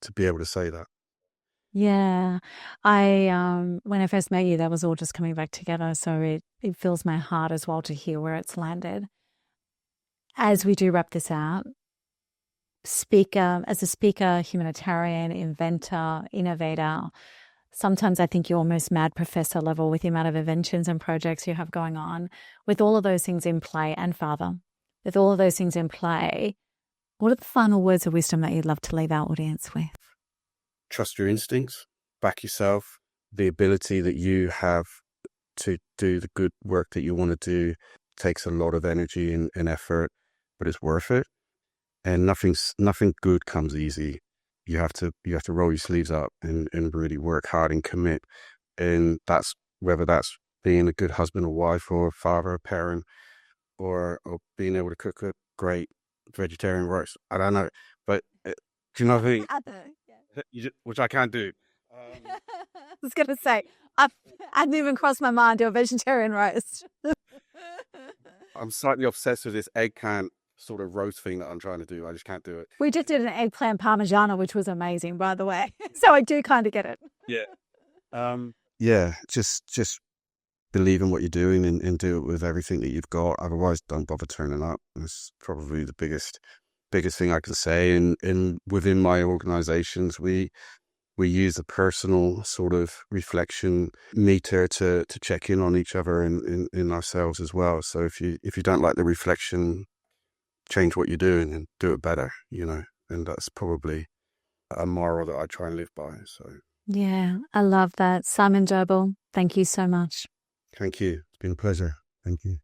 to be able to say that. Yeah. When I first met you, that was all just coming back together. So it fills my heart as well to hear where it's landed. As we do wrap this out, as a speaker, humanitarian, inventor, innovator, sometimes I think you're almost mad professor level with the amount of inventions and projects you have going on. With all of those things in play, and father, with all of those things in play, what are the final words of wisdom that you'd love to leave our audience with? Trust your instincts, back yourself. The ability that you have to do the good work that you want to do takes a lot of energy and effort, but it's worth it. And nothing good comes easy. You have to roll your sleeves up and really work hard and commit. And that's whether that's being a good husband or wife or father or parent or being able to cook a great vegetarian roast. I don't know, but do you know what I mean? Which I can't do. I was going to say, I hadn't even crossed my mind to a vegetarian roast. I'm slightly obsessed with this eggplant sort of roast thing that I'm trying to do. I just can't do it. We just did an eggplant parmigiana, which was amazing, by the way. So I do kind of get it. Yeah. Just believe in what you're doing and do it with everything that you've got. Otherwise, don't bother turning up. That's probably the biggest thing I can say. And within my organizations, we use a personal sort of reflection meter to check in on each other and in ourselves as well. So if you don't like the reflection, change what you're doing and do it better, and that's probably a moral that I try and live by. So yeah, I love that. Simon Doble, thank you so much. Thank you. It's been a pleasure. Thank you.